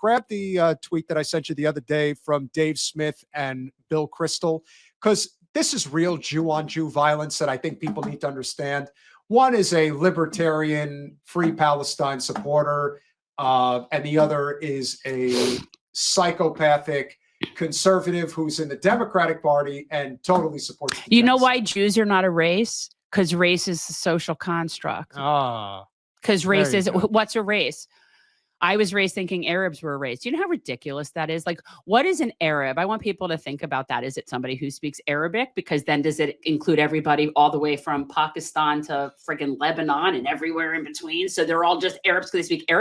grab the tweet that I sent you the other day from Dave Smith and Bill Kristol, because this is real Jew-on-Jew violence that I think people need to understand. One is a libertarian, free Palestine supporter, and the other is a psychopathic conservative who's in the Democratic Party and totally supports. You know why Jews are not a race? Because race is a social construct. Because race is, what's a race? I was raised thinking Arabs were a race. Do you know how ridiculous that is? Like, what is an Arab? I want people to think about that. Is it somebody who speaks Arabic? Because then does it include everybody all the way from Pakistan to friggin' Lebanon and everywhere in between? So they're all just Arabs because they speak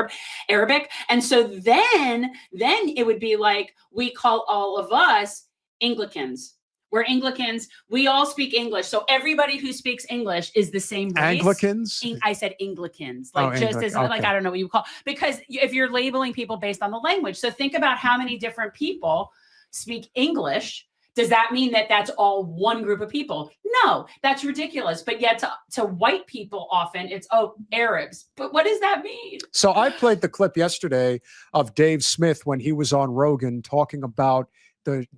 Arabic. And so then it would be like, we call all of us Anglicans. We're Anglicans. We all speak English. So everybody who speaks English is the same race. Anglicans? I said Anglicans. Like like, I don't know what you call, because if you're labeling people based on the language. So think about how many different people speak English. Does that mean that that's all one group of people? No, that's ridiculous. But yet to white people, often it's, Arabs. But what does that mean? So I played the clip yesterday of Dave Smith when he was on Rogan talking about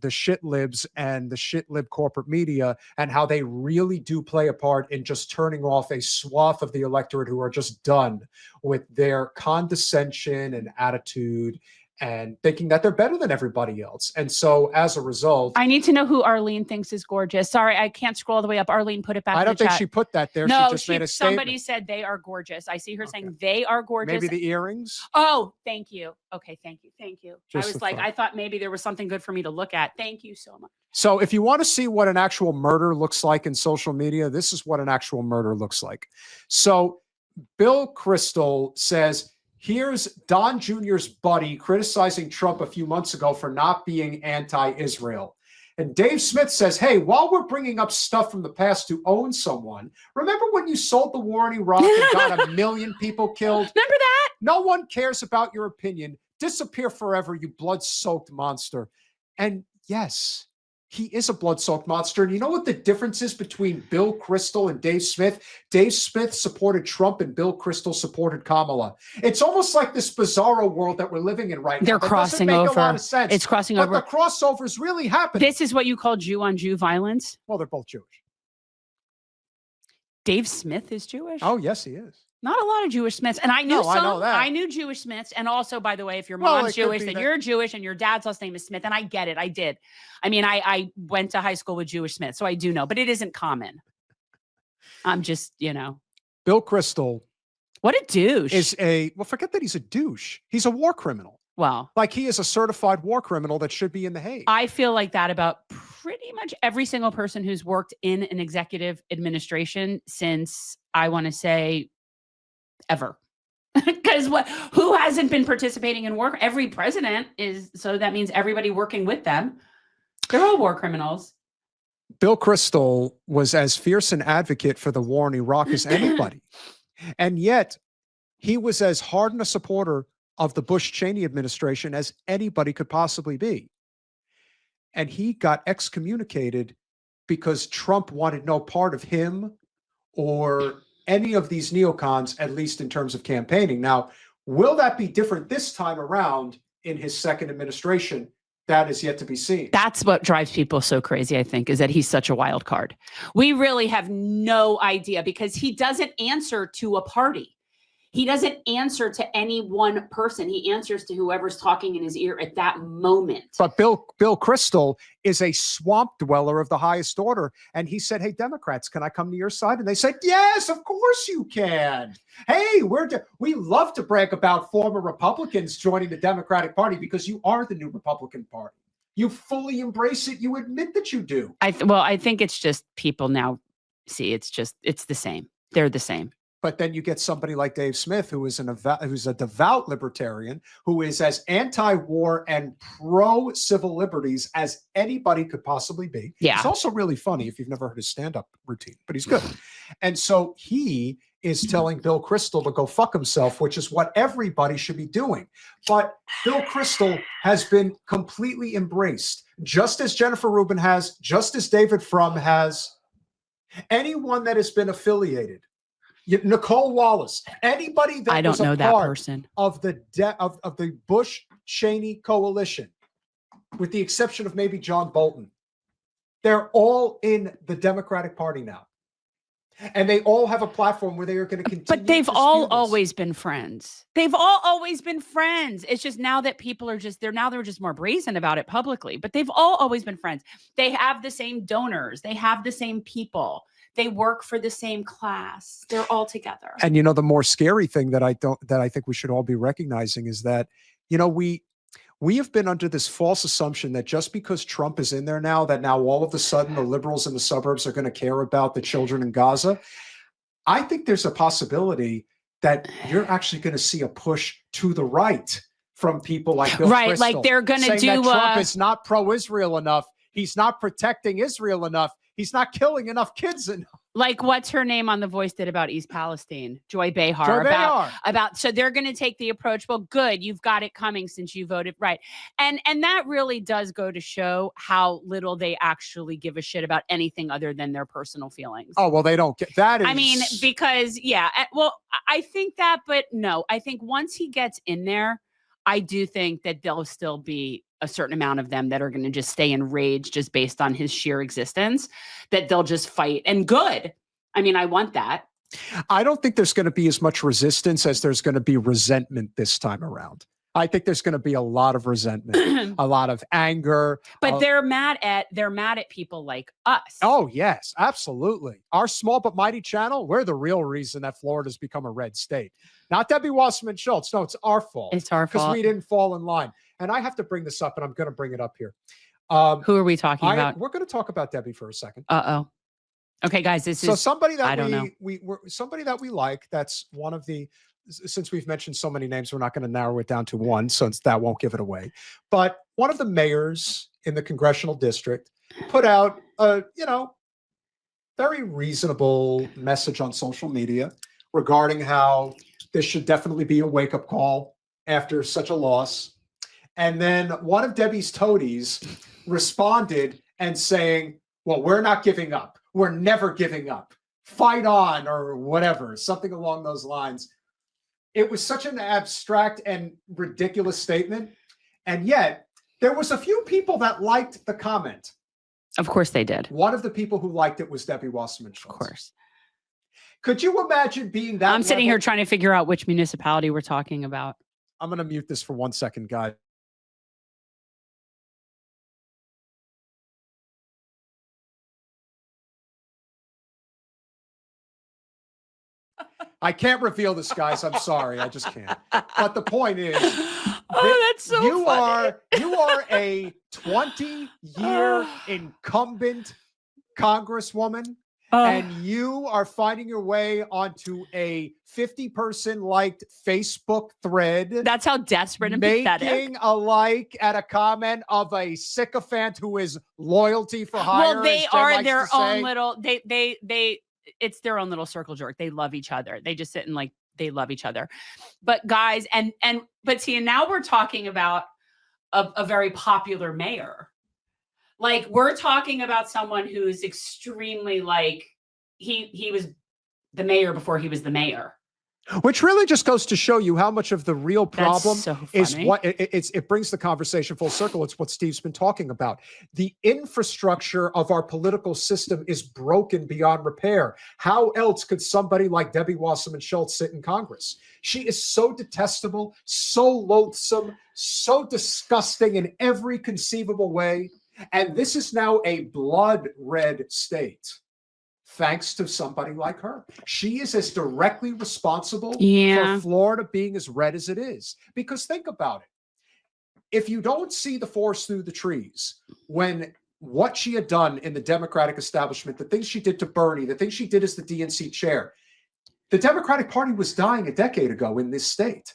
the shit libs and the shit lib corporate media and how they really do play a part in just turning off a swath of the electorate who are just done with their condescension and attitude and thinking that they're better than everybody else. And so as a result, I need to know who Arlene thinks is gorgeous. Sorry, I can't scroll all the way up. Arlene, put it back. I don't think chat. She put that there. No, she just made a statement. Somebody said they are gorgeous. I see her saying they are gorgeous. Maybe the earrings. Oh, thank you. Okay, thank you. Just I was like, I thought maybe there was something good for me to look at. Thank you so much. So if you want to see what an actual murder looks like in social media, this is what an actual murder looks like. So Bill Kristol says, here's Don Jr.'s buddy criticizing Trump a few months ago for not being anti-Israel. And Dave Smith says, hey, while we're bringing up stuff from the past to own someone, remember when you sold the war in Iraq and got 1 million people killed? Remember that? No one cares about your opinion. Disappear forever, you blood-soaked monster. And yes, he is a blood-soaked monster. And you know what the difference is between Bill Kristol and Dave Smith? Dave Smith supported Trump and Bill Kristol supported Kamala. It's almost like this bizarro world that we're living in right now. They're crossing over. A lot of sense, it's crossing over. But the crossovers really happen. This is what you call Jew-on-Jew violence? Well, they're both Jewish. Dave Smith is Jewish? Oh, yes, he is. Not a lot of Jewish Smiths. And I knew some. I know that. I knew Jewish Smiths. And also, by the way, if your mom's Jewish, then you're Jewish and your dad's last name is Smith. And I get it. I did. I mean, I went to high school with Jewish Smiths, so I do know. But it isn't common. I'm just, Bill Kristol. What a douche. Forget that he's a douche. He's a war criminal. Well. Like he is a certified war criminal that should be in The Hague. I feel like that about pretty much every single person who's worked in an executive administration since, I want to say, ever. Because who hasn't been participating in war? Every president is, so that means everybody working with them. They're all war criminals. Bill Kristol was as fierce an advocate for the war in Iraq as anybody. And yet he was as hardened a supporter of the Bush-Cheney administration as anybody could possibly be. And he got excommunicated because Trump wanted no part of him or any of these neocons, at least in terms of campaigning. Now, will that be different this time around in his second administration? That is yet to be seen. That's what drives people so crazy, I think, is that he's such a wild card. We really have no idea because he doesn't answer to a party. He doesn't answer to any one person. He answers to whoever's talking in his ear at that moment. But Bill Kristol is a swamp dweller of the highest order. And he said, hey, Democrats, can I come to your side? And they said, yes, of course you can. Hey, we love to brag about former Republicans joining the Democratic Party because you are the new Republican Party. You fully embrace it. You admit that you do. I think it's just people now see it's the same. They're the same. But then you get somebody like Dave Smith, who's a devout libertarian, who is as anti-war and pro-civil liberties as anybody could possibly be. Yeah. He's also really funny if you've never heard his stand-up routine, but he's good. And so he is telling Bill Kristol to go fuck himself, which is what everybody should be doing. But Bill Kristol has been completely embraced, just as Jennifer Rubin has, just as David Frum has. Anyone that has been affiliated, Nicole Wallace, anybody that I don't was a know that part person of the Bush Cheney coalition, with the exception of maybe John Bolton, they're all in the Democratic Party now. And they all have a platform where they are going to continue. But they've all always been friends. They've all always been friends. It's just now that people are just, they're just more brazen about it publicly, but they've all always been friends. They have the same donors. They have the same people. They work for the same class. They're all together. And, you know, the more scary thing that I think we should all be recognizing is that, you know, we have been under this false assumption that just because Trump is in there now, that now all of a sudden the liberals in the suburbs are going to care about the children in Gaza. I think there's a possibility that you're actually going to see a push to the right from people like Bill right, Kristol, like they're going to do that Trump is not pro-Israel enough. He's not protecting Israel enough. He's not killing enough kids enough. Like what's her name on The Voice did about East Palestine? Joy Behar. So they're going to take the approach, well, good, you've got it coming since you voted right. And that really does go to show how little they actually give a shit about anything other than their personal feelings. Oh, well, they don't get that. I mean, because, yeah, well, I think that, but no, I think once he gets in there, I do think that there'll still be a certain amount of them that are going to just stay enraged just based on his sheer existence, that they'll just fight. And good. I mean, I want that. I don't think there's going to be as much resistance as there's going to be resentment this time around. I think there's going to be a lot of resentment, a lot of anger. But they're mad at people like us. Oh, yes, absolutely. Our small but mighty channel, we're the real reason that Florida's become a red state. Not Debbie Wasserman Schultz. No, it's our fault. It's our fault. Because we didn't fall in line. And I have to bring this up, and I'm going to bring it up here. Who are we talking about? We're going to talk about Debbie for a second. Uh-oh. Okay, guys, this is somebody that I don't know. somebody that we like. That's one of the, since we've mentioned so many names, we're not going to narrow it down to one, since that won't give it away. But one of the mayors in the congressional district put out a, very reasonable message on social media regarding how this should definitely be a wake-up call after such a loss. And then one of Debbie's toadies responded and saying, well, we're not giving up. We're never giving up. Fight on, or whatever, something along those lines. It was such an abstract and ridiculous statement. And yet there was a few people that liked the comment. Of course they did. One of the people who liked it was Debbie Wasserman Schultz. Of course. Could you imagine being that? I'm sitting here trying to figure out which municipality we're talking about. I'm going to mute this for 1 second, guys. I can't reveal this, guys. I'm sorry. I just can't. But the point is, that's so you funny. you are a 20-year incumbent congresswoman, and you are finding your way onto a 50-person liked Facebook thread. That's how desperate and pathetic. Making a like at a comment of a sycophant who is loyalty for hire. Well, they are their own little. It's their own little circle jerk. They love each other. They just sit and they love each other. But guys, but see, and now we're talking about a very popular mayor. Like, we're talking about someone who's extremely he was the mayor before he was the mayor. Which really just goes to show you how much of the real problem is what it brings the conversation full circle. It's what Steve's been talking about. The infrastructure of our political system is broken beyond repair. How else could somebody like Debbie Wasserman Schultz sit in Congress? She is so detestable, so loathsome, so disgusting in every conceivable way. And this is now a blood red state. Thanks to somebody like her. She is as directly responsible for Florida being as red as it is. Because think about it. If you don't see the forest through the trees, when what she had done in the Democratic establishment, the things she did to Bernie, the things she did as the DNC chair, the Democratic Party was dying a decade ago in this state.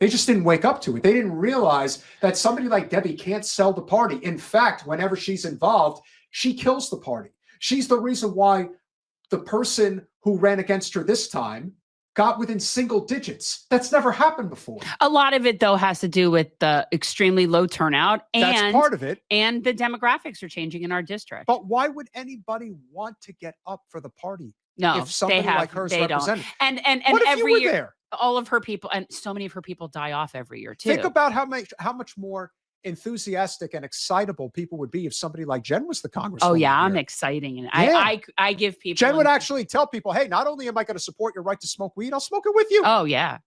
They just didn't wake up to it. They didn't realize that somebody like Debbie can't sell the party. In fact, whenever she's involved, she kills the party. She's the reason why the person who ran against her this time got within single digits. That's never happened before. A lot of it, though, has to do with the extremely low turnout. That's part of it. And the demographics are changing in our district. But why would anybody want to get up for the party? No, if somebody like her is represented? And what if every you were year, there? all of her people, and so many of her people die off every year too. Think about how much more enthusiastic and excitable people would be if somebody like Jen was the congresswoman. Oh yeah, here. I'm exciting, and Yeah. I give people. Jen would actually tell people, "Hey, not only am I going to support your right to smoke weed, I'll smoke it with you." Oh yeah,